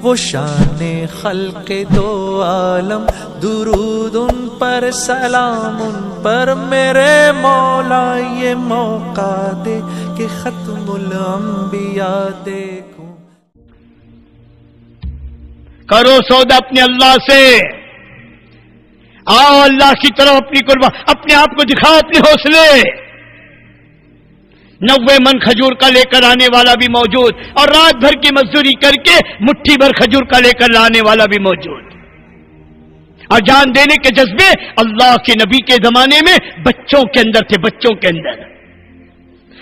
وہ شان خلق دو عالم، درود ان پر سلام ان پر میرے مولا، یہ موقع دے کہ ختم الانبیاء دیکھوں۔ کرو سودا اپنے اللہ سے، آؤ اللہ کی طرف اپنی قربان، اپنے آپ کو دکھاؤ اپنے حوصلے۔ 90 من کھجور کا لے کر آنے والا بھی موجود، اور رات بھر کی مزدوری کر کے مٹھی بھر کھجور کا لے کر لانے والا بھی موجود، اور جان دینے کے جذبے اللہ کے نبی کے زمانے میں بچوں کے اندر تھے، بچوں کے اندر۔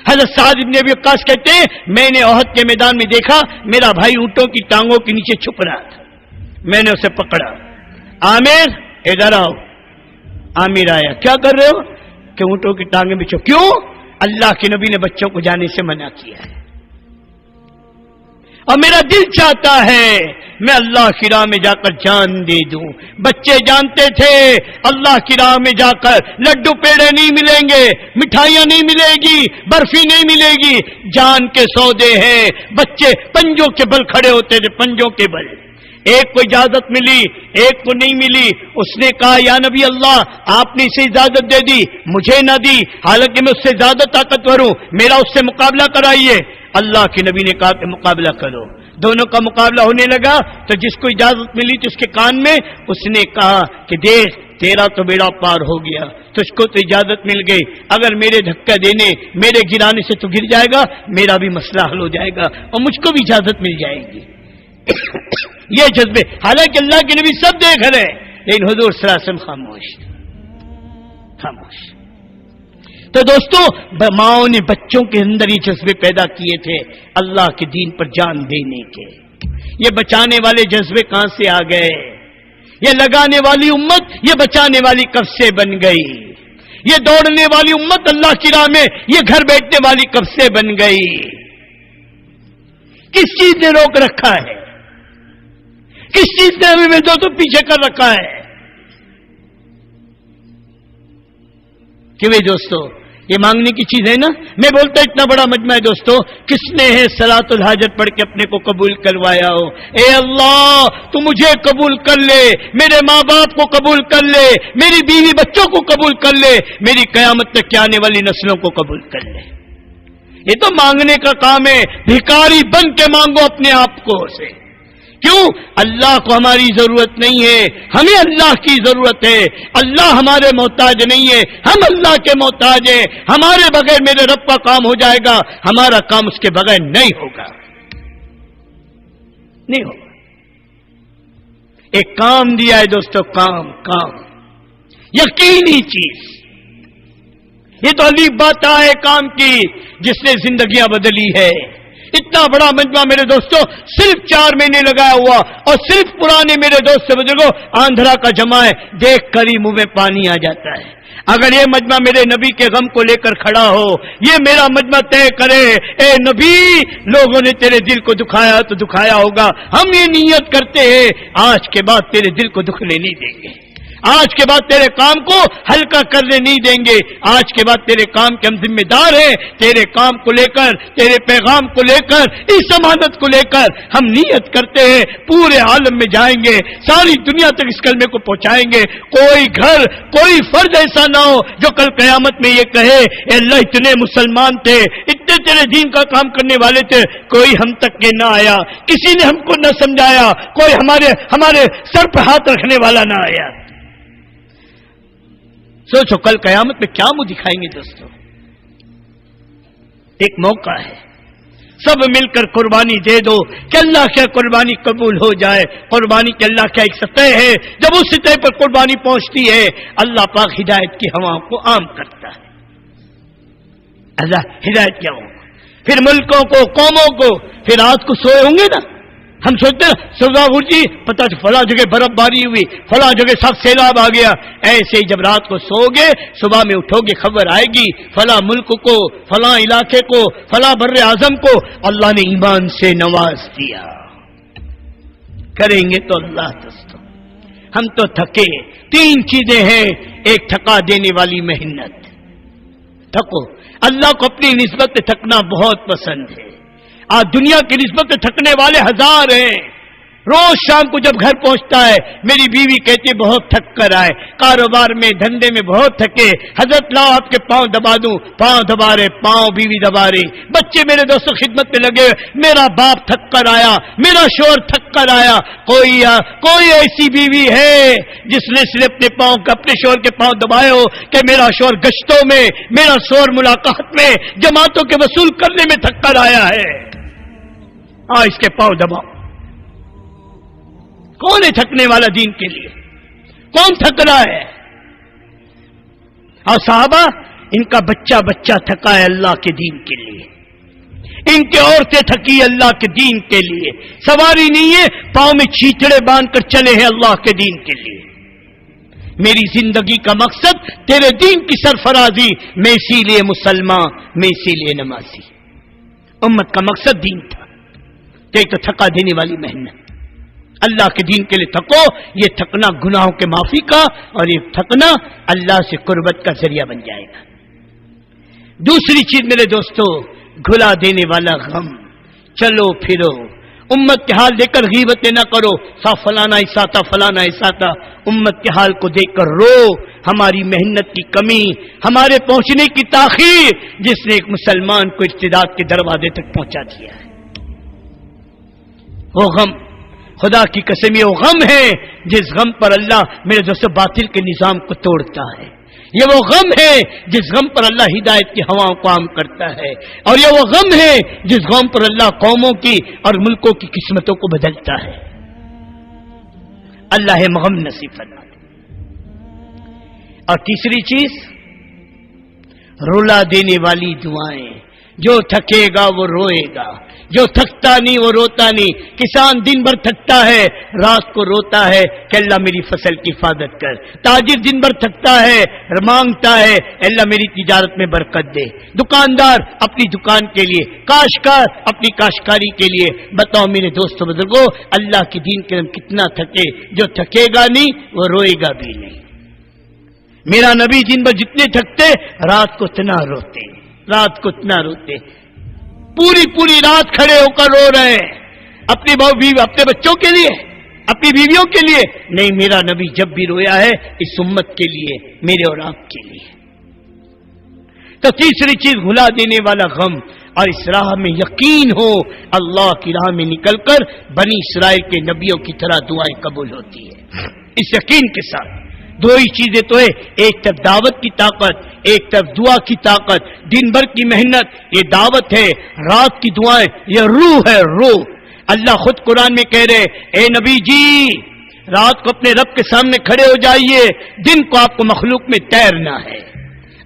حضرت سعد بن ابی وقاص کہتے ہیں میں نے احد کے میدان میں دیکھا میرا بھائی اونٹوں کی ٹانگوں کے نیچے چھپ رہا تھا، میں نے اسے پکڑا، عامر ادھر آؤ۔ عامر آیا، کیا کر رہے ہو؟ کہ اونٹوں کی ٹانگیں بچھو۔ کیوں؟ اللہ کے نبی نے بچوں کو جانے سے منع کیا ہے، اور میرا دل چاہتا ہے میں اللہ کی راہ میں جا کر جان دے دوں۔ بچے جانتے تھے اللہ کی راہ میں جا کر لڈو پیڑے نہیں ملیں گے، مٹھائیاں نہیں ملے گی، برفی نہیں ملے گی، جان کے سودے ہیں۔ بچے پنجوں کے بل کھڑے ہوتے تھے، پنجوں کے بل۔ ایک کو اجازت ملی، ایک کو نہیں ملی۔ اس نے کہا یا نبی اللہ آپ نے اسے اجازت دے دی، مجھے نہ دی، حالانکہ میں اس سے زیادہ طاقتور ہوں، میرا اس سے مقابلہ کرائیے۔ اللہ کے نبی نے کہا کہ مقابلہ کرو۔ دونوں کا مقابلہ ہونے لگا تو جس کو اجازت ملی تو اس کے کان میں اس نے کہا کہ دیکھ تیرا تو بیڑا پار ہو گیا، تجھ کو تو اجازت مل گئی، اگر میرے دھکا دینے میرے گرانے سے تو گر جائے گا، میرا بھی مسئلہ حل ہو جائے گا اور مجھ کو بھی اجازت مل جائے گی۔ یہ جذبے، حالانکہ اللہ کے نبی سب دیکھ رہے ہیں، لیکن حضور صلی اللہ علیہ وسلم خاموش خاموش۔ تو دوستو ماؤں نے بچوں کے اندر یہ جذبے پیدا کیے تھے اللہ کے دین پر جان دینے کے۔ یہ بچانے والے جذبے کہاں سے آ گئے؟ یہ لگانے والی امت یہ بچانے والی کب سے بن گئی؟ یہ دوڑنے والی امت اللہ کی راہ میں یہ گھر بیٹھنے والی کب سے بن گئی؟ کس چیز نے روک رکھا ہے؟ کس چیز نے ہمیں دوستوں پیچھے کر رکھا ہے؟ کہ بھئی دوستو یہ مانگنے کی چیز ہے نا۔ میں بولتا اتنا بڑا مجمع ہے دوستو، کس نے ہے صلاۃ الحاجت پڑھ کے اپنے کو قبول کروایا ہو؟ اے اللہ تو مجھے قبول کر لے، میرے ماں باپ کو قبول کر لے، میری بیوی بچوں کو قبول کر لے، میری قیامت تک کے آنے والی نسلوں کو قبول کر لے۔ یہ تو مانگنے کا کام ہے، بھکاری بن کے مانگو اپنے آپ کو سے۔ کیوں؟ اللہ کو ہماری ضرورت نہیں ہے، ہمیں اللہ کی ضرورت ہے۔ اللہ ہمارے محتاج نہیں ہے، ہم اللہ کے محتاج ہیں۔ ہمارے بغیر میرے رب کا کام ہو جائے گا، ہمارا کام اس کے بغیر نہیں ہوگا، نہیں ہوگا۔ ایک کام دیا ہے دوستو، کام یقینی چیز۔ یہ تو علی بات ہے کام کی جس نے زندگیاں بدلی ہے۔ اتنا بڑا مجمع میرے دوستوں صرف 4 مہینے لگایا ہوا، اور صرف پرانے میرے دوست سے بزرگوں آندھرا کا جمع ہے، دیکھ کر ہی منہ میں پانی آ جاتا ہے۔ اگر یہ مجمع میرے نبی کے غم کو لے کر کھڑا ہو، یہ میرا مجمع طے کرے اے نبی لوگوں نے تیرے دل کو دکھایا تو دکھایا ہوگا، ہم یہ نیت کرتے ہیں آج کے بعد تیرے دل کو دکھنے نہیں دیں گے، آج کے بعد تیرے کام کو ہلکا کرنے نہیں دیں گے، آج کے بعد تیرے کام کے ہم ذمہ دار ہیں، تیرے کام کو لے کر، تیرے پیغام کو لے کر، اس امانت کو لے کر ہم نیت کرتے ہیں پورے عالم میں جائیں گے، ساری دنیا تک اس کلمے کو پہنچائیں گے۔ کوئی گھر، کوئی فرد ایسا نہ ہو جو کل قیامت میں یہ کہے اے اللہ اتنے مسلمان تھے، اتنے تیرے دین کا کام کرنے والے تھے، کوئی ہم تک کے نہ آیا، کسی نے ہم کو نہ سمجھایا، کوئی ہمارے سر پہ ہاتھ رکھنے والا نہ آیا۔ سوچو کل قیامت میں کیا منہ دکھائیں گے دوستوں؟ ایک موقع ہے، سب مل کر قربانی دے دو کہ اللہ کیا قربانی قبول ہو جائے۔ قربانی کے اللہ کا ایک سطح ہے، جب اس سطح پر قربانی پہنچتی ہے اللہ پاک ہدایت کی ہواؤں کو عام کرتا ہے۔ اللہ ہدایت کیا ہوگا؟ پھر ملکوں کو، قوموں کو، پھر رات کو سوئے ہوں گے نا، ہم سوچتے ہیں سوداگر جی پتہ فلاں جگہ برف باری ہوئی، فلاں جگہ سب سیلاب آ گیا، ایسے ہی جب رات کو سو گے صبح میں اٹھو گے خبر آئے گی فلاں ملک کو، فلاں علاقے کو، فلاں بر اعظم کو اللہ نے ایمان سے نواز دیا۔ کریں گے تو اللہ دوستوں، ہم تو تھکے۔ 3 چیزیں ہیں، ایک تھکا دینے والی محنت، تھکو۔ اللہ کو اپنی نسبت تھکنا بہت پسند ہے۔ آج دنیا کی نسبت تھکنے والے 1000 ہیں، روز شام کو جب گھر پہنچتا ہے میری بیوی کہتی ہے بہت تھک کر آئے، کاروبار میں دھندے میں بہت تھکے، حضرت لاؤ آپ کے پاؤں دبا دوں، پاؤں دبا رہے، پاؤں بیوی دبا رہی، بچے میرے دوستوں خدمت میں لگے، میرا باپ تھک کر آیا، میرا شوہر تھک کر آیا۔ کوئی ایسی بیوی ہے جس نے صرف اپنے شوہر کے پاؤں دبائے ہو کہ میرا شوہر گشتوں میں، میرا شوہر ملاقات میں، جماعتوں کے وصول کرنے میں تھک کر آیا ہے، اس کے پاؤں دباؤ۔ کون ہے تھکنے والا دین کے لیے؟ کون تھک رہا ہے؟ اور صحابہ ان کا بچہ تھکا ہے اللہ کے دین کے لیے، ان کی عورتیں تھکی اللہ کے دین کے لیے، سواری نہیں ہے، پاؤں میں چیچڑے باندھ کر چلے ہیں اللہ کے دین کے لیے۔ میری زندگی کا مقصد تیرے دین کی سرفرازی، میں اسی لیے مسلمان، میں اسی لیے نمازی۔ امت کا مقصد دین تھا، تو تھکا دینے والی محنت، اللہ کے دین کے لیے تھکو۔ یہ تھکنا گناہوں کے معافی کا، اور یہ تھکنا اللہ سے قربت کا ذریعہ بن جائے گا۔ دوسری چیز میرے دوستو، گھلا دینے والا غم۔ چلو پھرو، امت کے حال دیکھ کر غیبتیں نہ کرو، فلانا ایسا تھا، فلانا ایسا تھا۔ امت کے حال کو دیکھ کر رو، ہماری محنت کی کمی، ہمارے پہنچنے کی تاخیر، جس نے ایک مسلمان کو ارتداد کے دروازے تک پہنچا دیا ہے۔ وہ غم، خدا کی قسم یہ وہ غم ہے جس غم پر اللہ میرے دوستو باطل کے نظام کو توڑتا ہے۔ یہ وہ غم ہے جس غم پر اللہ ہدایت کی ہواؤں کو عام کرتا ہے، اور یہ وہ غم ہے جس غم پر اللہ قوموں کی اور ملکوں کی قسمتوں کو بدلتا ہے۔ اللہ غم نصیب فرما دے۔ اور تیسری چیز، رلا دینے والی دعائیں۔ جو تھکے گا وہ روئے گا، جو تھکتا نہیں وہ روتا نہیں۔ کسان دن بھر تھکتا ہے، رات کو روتا ہے کہ اللہ میری فصل کی حفاظت کر۔ تاجر دن بھر تھکتا ہے، مانگتا ہے اللہ میری تجارت میں برکت دے۔ دکاندار اپنی دکان کے لیے، کاشتکار اپنی کاشتکاری کے لیے۔ بتاؤ میرے دوستو بزرگوں، اللہ کے دین کے ہم کتنا تھکے۔ جو تھکے گا نہیں وہ روئے گا بھی نہیں۔ میرا نبی دن بھر جتنے تھکتے، رات کو اتنا روتے، رات کو اتنا روتے، پوری رات کھڑے ہو کر رو رہے ہیں، اپنے بچوں کے لیے، اپنی بیویوں کے لیے نہیں۔ میرا نبی جب بھی رویا ہے اس امت کے لیے، میرے اور آپ کے لیے۔ تو تیسری چیز، بھلا دینے والا غم، اور اس راہ میں یقین ہو، اللہ کی راہ میں نکل کر بنی اسرائیل کے نبیوں کی طرح دعائیں قبول ہوتی ہے۔ اس یقین کے ساتھ دو ہی چیزیں تو ہے، ایک طرف دعوت کی طاقت، ایک طرف دعا کی طاقت۔ دن بھر کی محنت یہ دعوت ہے، رات کی دعائیں یہ روح ہے، روح۔ اللہ خود قرآن میں کہہ رہے، اے نبی جی رات کو اپنے رب کے سامنے کھڑے ہو جائیے، دن کو آپ کو مخلوق میں تیرنا ہے۔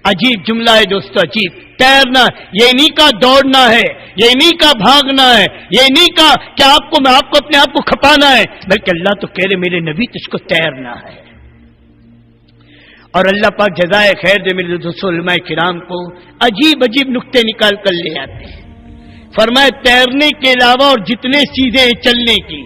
عجیب جملہ ہے دوستو، عجیب۔ تیرنا، یہ نہیں کہا دوڑنا ہے، یہ نہیں کہا بھاگنا ہے، یہ نہیں کہا کہ آپ کو اپنے آپ کو کھپانا ہے، بلکہ اللہ تو کہہ رہے میرے نبی تجھ کو تیرنا ہے۔ اور اللہ پاک جزائے خیر دے میرے دوستو علماء کرام کو عجیب نقطے نکال کر لے آتے ہیں۔ فرمائے تیرنے کے علاوہ اور جتنے چیزیں ہیں چلنے کی،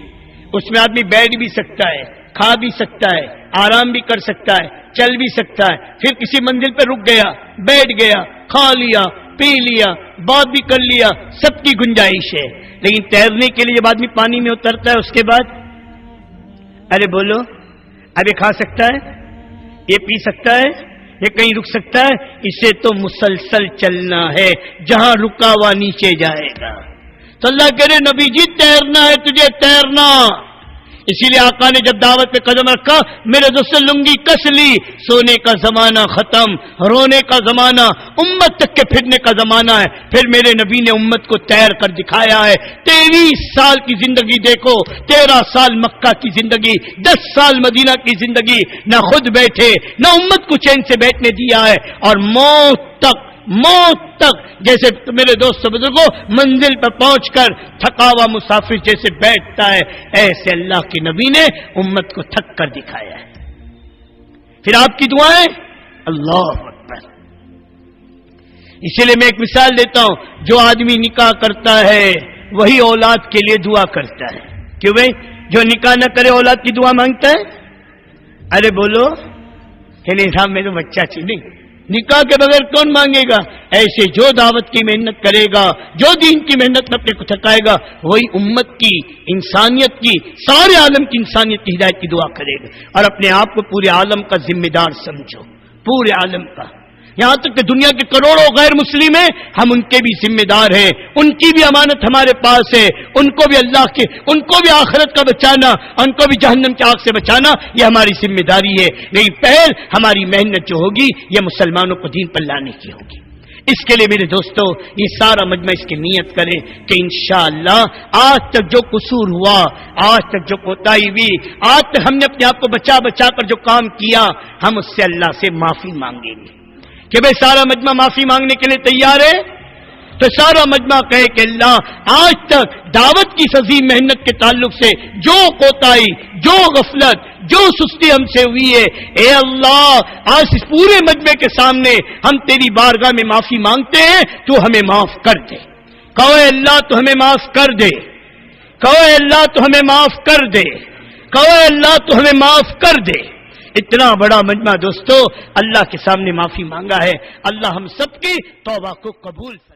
اس میں آدمی بیٹھ بھی سکتا ہے، کھا بھی سکتا ہے، آرام بھی کر سکتا ہے، چل بھی سکتا ہے، پھر کسی منزل پہ رک گیا، بیٹھ گیا، کھا لیا، پی لیا، بات بھی کر لیا، سب کی گنجائش ہے۔ لیکن تیرنے کے لیے جب آدمی پانی میں اترتا ہے اس کے بعد ارے بولو، اب یہ کھا سکتا ہے، یہ پی سکتا ہے، یہ کہیں رک سکتا ہے؟ اسے تو مسلسل چلنا ہے، جہاں رکا ہوا نیچے جائے گا۔ تو اللہ کہہ رہے نبی جی تیرنا ہے تجھے، تیرنا۔ اسی لیے آقا نے جب دعوت پہ قدم رکھا، میرے دوست لنگی کس لی، سونے کا زمانہ ختم، رونے کا زمانہ، امت تک کے پھرنے کا زمانہ ہے۔ پھر میرے نبی نے امت کو تیر کر دکھایا ہے۔ 23 سال کی زندگی دیکھو، 13 سال مکہ کی زندگی، 10 سال مدینہ کی زندگی، نہ خود بیٹھے نہ امت کو چین سے بیٹھنے دیا ہے، اور موت تک جیسے میرے دوست بزرگوں منزل پر پہنچ کر تھکا ہوا مسافر جیسے بیٹھتا ہے، ایسے اللہ کے نبی نے امت کو تھک کر دکھایا ہے۔ پھر آپ کی دعائیں، اللہ اکبر۔ اسی لیے میں ایک مثال دیتا ہوں، جو آدمی نکاح کرتا ہے وہی اولاد کے لیے دعا کرتا ہے۔ کیوں بھائی؟ جو نکاح نہ کرے اولاد کی دعا مانگتا ہے؟ ارے بولو کہ نہیں صاحب میں تو بچہ چاہیے، نہیں نکاح کے بغیر کون مانگے گا؟ ایسے جو دعوت کی محنت کرے گا، جو دین کی محنت میں اپنے کو تھکائے گا، وہی امت کی، انسانیت کی، سارے عالم کی انسانیت کی ہدایت کی دعا کرے گا۔ اور اپنے آپ کو پورے عالم کا ذمہ دار سمجھو، پورے عالم کا، یہاں تک کہ دنیا کے کروڑوں غیر مسلم ہیں، ہم ان کے بھی ذمہ دار ہیں، ان کی بھی امانت ہمارے پاس ہے، ان کو بھی اللہ کے، ان کو بھی آخرت کا بچانا، ان کو بھی جہنم کی آگ سے بچانا، یہ ہماری ذمہ داری ہے۔ لیکن پہل ہماری محنت جو ہوگی یہ مسلمانوں کو دین پر لانے کی ہوگی۔ اس کے لیے میرے دوستو یہ سارا مجمع اس کی نیت کریں کہ انشاءاللہ آج تک جو قصور ہوا، آج تک جو کوتاہی ہوئی، آج تک ہم نے اپنے آپ کو بچا بچا کر جو کام کیا، ہم اس سے اللہ سے معافی مانگیں گے کہ بھئی سارا مجمع معافی مانگنے کے لیے تیار ہے؟ تو سارا مجمع کہے کہ اللہ آج تک دعوت کی عظیم محنت کے تعلق سے جو کوتاہی، جو غفلت، جو سستی ہم سے ہوئی ہے، اے اللہ آج اس پورے مجمع کے سامنے ہم تیری بارگاہ میں معافی مانگتے ہیں، تو ہمیں معاف کر دے۔ کہو اے اللہ تو ہمیں معاف کر دے، کہو اے اللہ تو ہمیں معاف کر دے، کہو اے اللہ تو ہمیں معاف کر دے۔ اتنا بڑا مجمع دوستو اللہ کے سامنے معافی مانگا ہے، اللہ ہم سب کی توبہ کو قبول فرمائے۔